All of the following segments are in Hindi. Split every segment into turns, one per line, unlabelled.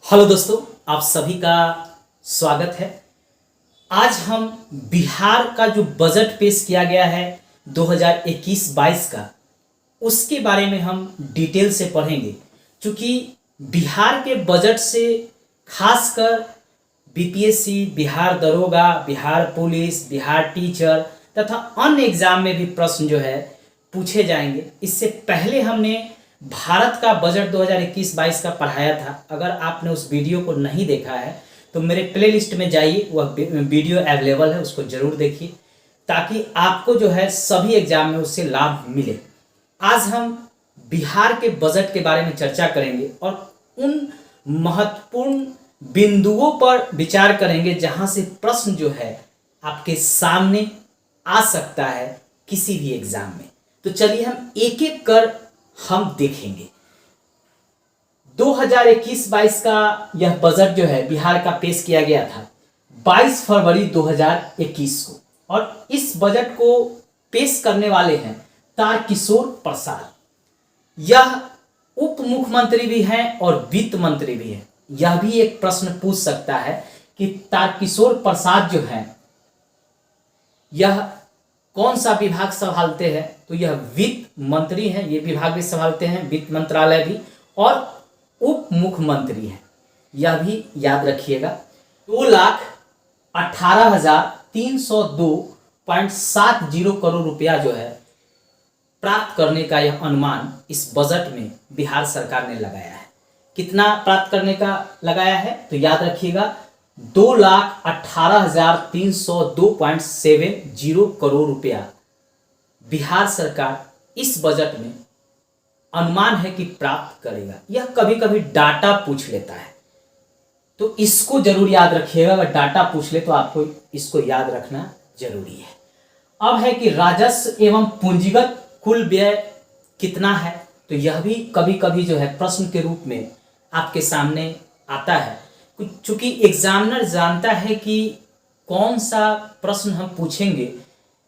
हेलो दोस्तों, आप सभी का स्वागत है। आज हम बिहार का जो बजट पेश किया गया है 2021-22 का, उसके बारे में हम डिटेल से पढ़ेंगे। क्योंकि बिहार के बजट से खासकर बीपीएससी, बिहार दरोगा, बिहार पुलिस, बिहार टीचर तथा अन्य एग्जाम में भी प्रश्न जो है पूछे जाएंगे। इससे पहले हमने भारत का बजट 2021-22 का पढ़ाया था। अगर आपने उस वीडियो को नहीं देखा है तो मेरे प्लेलिस्ट में जाइए, वह वीडियो अवेलेबल है, उसको जरूर देखिए ताकि आपको जो है सभी एग्जाम में उससे लाभ मिले। आज हम बिहार के बजट के बारे में चर्चा करेंगे और उन महत्वपूर्ण बिंदुओं पर विचार करेंगे जहां से प्रश्न जो है आपके सामने आ सकता है किसी भी एग्जाम में। तो चलिए हम एक एक कर हम देखेंगे। 2021-22 का यह बजट जो है बिहार का पेश किया गया था 22 फरवरी 2021 को, और इस बजट को पेश करने वाले हैं तारकिशोर प्रसाद। यह उप मुख्यमंत्री भी हैं और वित्त मंत्री भी हैं। यह भी एक प्रश्न पूछ सकता है कि तारकिशोर प्रसाद जो है यह कौन सा विभाग संभालते हैं, तो यह वित्त मंत्री हैं। ये विभाग भी संभालते हैं, वित्त मंत्रालय भी, और उप मुख्यमंत्री हैं, यह भी याद रखिएगा। 2,18,302.70 करोड़ रुपया जो है प्राप्त करने का यह अनुमान इस बजट में बिहार सरकार ने लगाया है। कितना प्राप्त करने का लगाया है, तो याद रखिएगा 2,18,302.70 करोड़ रुपया बिहार सरकार इस बजट में अनुमान है कि प्राप्त करेगा। यह कभी कभी डाटा पूछ लेता है, तो इसको जरूर याद रखिएगा। अगर डाटा पूछ ले तो आपको इसको याद रखना जरूरी है। अब है कि राजस्व एवं पूंजीगत कुल व्यय कितना है, तो यह भी कभी कभी जो है प्रश्न के रूप में आपके सामने आता है। चूंकि एग्जामिनर जानता है कि कौन सा प्रश्न हम पूछेंगे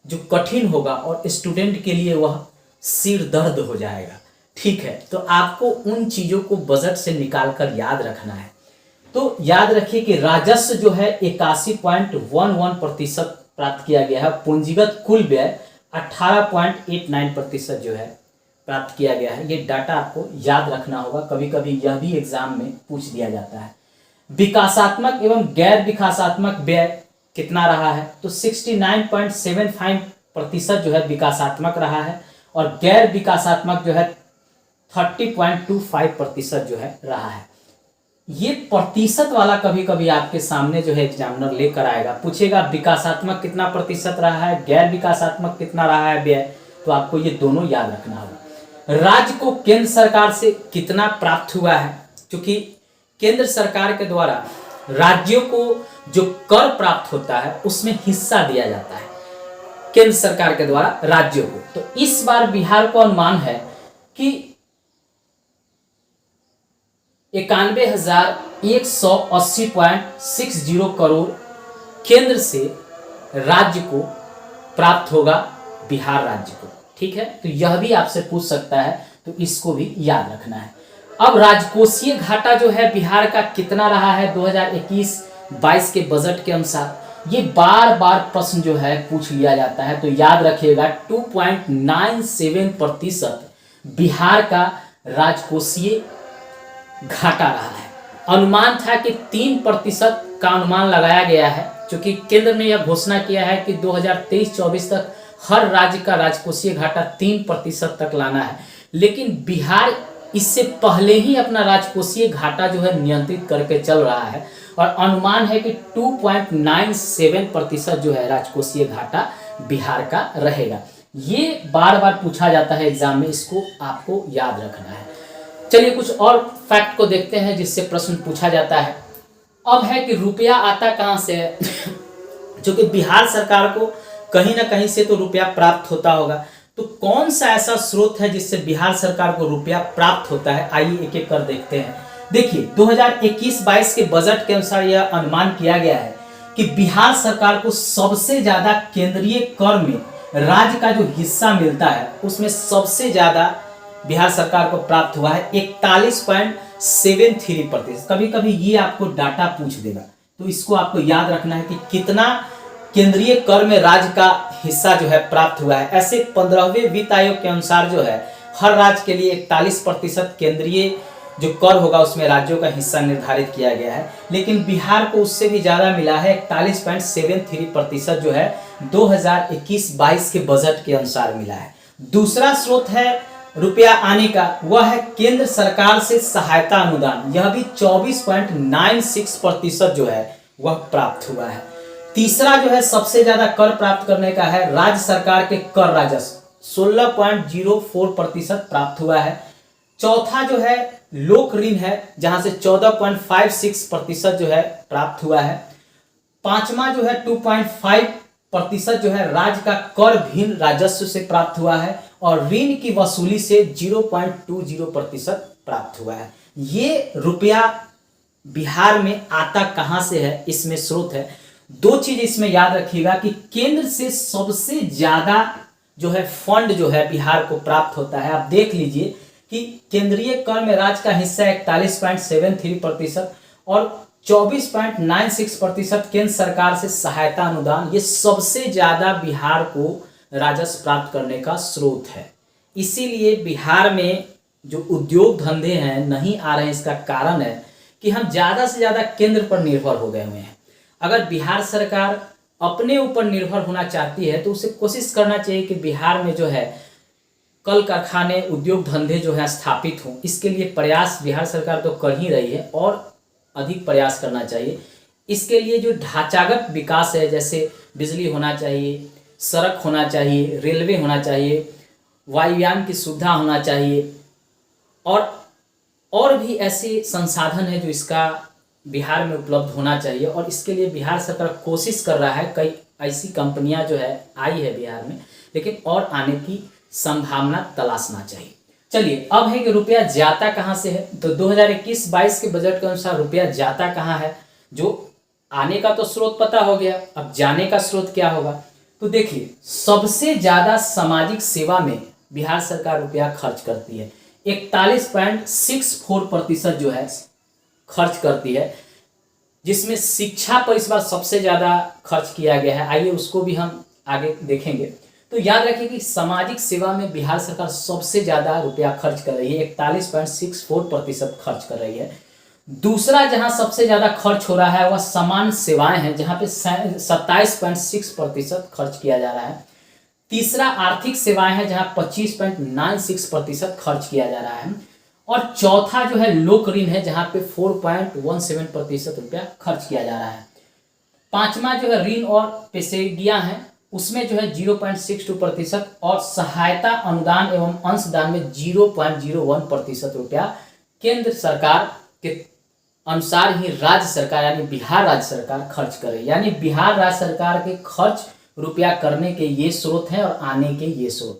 जो कठिन होगा और स्टूडेंट के लिए वह सिर दर्द हो जाएगा। ठीक है, तो आपको उन चीज़ों को बजट से निकालकर याद रखना है। तो याद रखिए कि राजस्व जो है 81.11% प्राप्त किया गया है। पूंजीगत कुल व्यय 18.89% जो है प्राप्त किया गया है। ये डाटा आपको याद रखना होगा, कभी कभी यह भी एग्जाम में पूछ दिया जाता है। विकासात्मक एवं गैर विकासात्मक व्यय कितना रहा है, तो 69.75% जो है विकासात्मक रहा है, और गैर विकासात्मक जो है 30.25% जो है रहा है। ये प्रतिशत वाला कभी कभी आपके सामने जो है एग्जामिनर लेकर आएगा, पूछेगा विकासात्मक कितना प्रतिशत रहा है, गैर विकासात्मक कितना रहा है व्यय, तो आपको ये दोनों याद रखना होगा। राज्य को केंद्र सरकार से कितना प्राप्त हुआ है, क्योंकि केंद्र सरकार के द्वारा राज्यों को जो कर प्राप्त होता है उसमें हिस्सा दिया जाता है केंद्र सरकार के द्वारा राज्यों को। तो इस बार बिहार को अनुमान है कि 91,180.60 करोड़ केंद्र से राज्य को प्राप्त होगा, बिहार राज्य को। ठीक है, तो यह भी आपसे पूछ सकता है, तो इसको भी याद रखना है। अब राजकोषीय घाटा जो है बिहार का कितना रहा है 2021-22 के बजट के अनुसार, ये बार बार प्रश्न जो है पूछ लिया जाता है। तो याद रखिएगा 2.97% बिहार का राजकोषीय घाटा रहा है। अनुमान था कि 3% का अनुमान लगाया गया है, क्योंकि केंद्र ने यह घोषणा किया है कि 2023-24 तक हर राज्य का राजकोषीय घाटा 3% तक लाना है। लेकिन बिहार इससे पहले ही अपना राजकोषीय घाटा जो है नियंत्रित करके चल रहा है, और अनुमान है कि 2.97% जो है राजकोषीय घाटा बिहार का रहेगा। ये बार बार पूछा जाता है एग्जाम में, इसको आपको याद रखना है। चलिए कुछ और फैक्ट को देखते हैं जिससे प्रश्न पूछा जाता है। अब है कि रुपया आता कहाँ से है जो कि बिहार सरकार को कहीं ना कहीं से तो रुपया प्राप्त होता होगा। तो कौन सा ऐसा स्रोत है जिससे बिहार सरकार को रुपया प्राप्त होता है, आइए एक एक कर देखते हैं। देखिए 2021-22 के बजट के अनुसार यह अनुमान किया गया है कि बिहार सरकार को सबसे ज्यादा केंद्रीय कर में राज्य का जो हिस्सा मिलता है उसमें सबसे ज्यादा बिहार सरकार को प्राप्त हुआ है 41.73%। कभी कभी ये आपको डाटा पूछ देगा, तो इसको आपको याद रखना है कि कितना केंद्रीय कर में राज्य का हिस्सा जो है प्राप्त हुआ है। ऐसे 15वें वित्त आयोग के अनुसार जो है हर राज्य के लिए 41% केंद्रीय जो कर होगा उसमें राज्यों का हिस्सा निर्धारित किया गया है, लेकिन बिहार को उससे भी ज्यादा मिला है। 41.73% जो है 2021-22 के बजट के अनुसार मिला है। दूसरा स्रोत है रुपया आने का, वह है केंद्र सरकार से सहायता अनुदान। यह भी 24.96% जो है वह प्राप्त हुआ है। तीसरा जो है सबसे ज्यादा कर प्राप्त करने का है राज्य सरकार के कर राजस्व, 16.04% प्राप्त हुआ है। चौथा जो है लोक ऋण है, जहां से 14.56% जो है प्राप्त हुआ है। पांचवा जो है 2.5% जो है राज्य का कर भिन्न राजस्व से प्राप्त हुआ है, और ऋण की वसूली से 0.20% प्राप्त हुआ है। ये रुपया बिहार में आता कहां से है, इसमें स्रोत है। दो चीज इसमें याद रखिएगा कि केंद्र से सबसे ज्यादा जो है फंड जो है बिहार को प्राप्त होता है। आप देख लीजिए कि केंद्रीय कर में राज्य का हिस्सा 41.73% और 24.96% केंद्र सरकार से सहायता अनुदान, ये सबसे ज्यादा बिहार को राजस्व प्राप्त करने का स्रोत है। इसीलिए बिहार में जो उद्योग धंधे हैं नहीं आ रहे हैं, इसका कारण है कि हम ज्यादा से ज्यादा केंद्र पर निर्भर हो गए हुए हैं। अगर बिहार सरकार अपने ऊपर निर्भर होना चाहती है तो उसे कोशिश करना चाहिए कि बिहार में जो है कल कारखाने उद्योग धंधे जो है स्थापित हों। इसके लिए प्रयास बिहार सरकार तो कर ही रही है और अधिक प्रयास करना चाहिए। इसके लिए जो ढांचागत विकास है, जैसे बिजली होना चाहिए, सड़क होना चाहिए, रेलवे होना चाहिए, वायुयान की सुविधा होना चाहिए, और भी ऐसे संसाधन है जो इसका बिहार में उपलब्ध होना चाहिए। और इसके लिए बिहार सरकार कोशिश कर रहा है। कई ऐसी कंपनियां जो है आई है बिहार में, लेकिन और आने की संभावना तलाशना चाहिए। चलिए, अब है कि रुपया जाता कहां से है। तो 2021-22 के बजट के अनुसार रुपया जाता कहां है। जो आने का तो स्रोत पता हो गया, अब जाने का स्रोत क्या होगा। तो देखिए, सबसे ज्यादा सामाजिक सेवा में बिहार सरकार रुपया खर्च करती है। 41.64% जो है खर्च करती है, जिसमें शिक्षा पर इस बार सबसे ज्यादा खर्च किया गया है। आइए उसको भी हम आगे देखेंगे। तो याद रखिए कि सामाजिक सेवा में बिहार सरकार सबसे ज्यादा रुपया खर्च कर रही है, 41.64% खर्च कर रही है। दूसरा जहां सबसे ज्यादा खर्च हो रहा है वह सामान्य सेवाएं हैं, जहां पे 27.6% खर्च किया जा रहा है। तीसरा आर्थिक सेवाएं हैं, जहां 25.96% खर्च किया जा रहा है। और चौथा जो है लोक ऋण है, जहां पे 4.17% रुपया खर्च किया जा रहा है। पांचवा जो है ऋण और पेशेगियां हैं, उसमें जो है 0.62% और सहायता अनुदान एवं अंशदान में 0.01% रुपया केंद्र सरकार के अनुसार ही राज्य सरकार यानी बिहार राज्य सरकार खर्च करे। यानी बिहार राज्य सरकार के खर्च रुपया करने के ये स्रोत हैं और आने के ये स्रोत।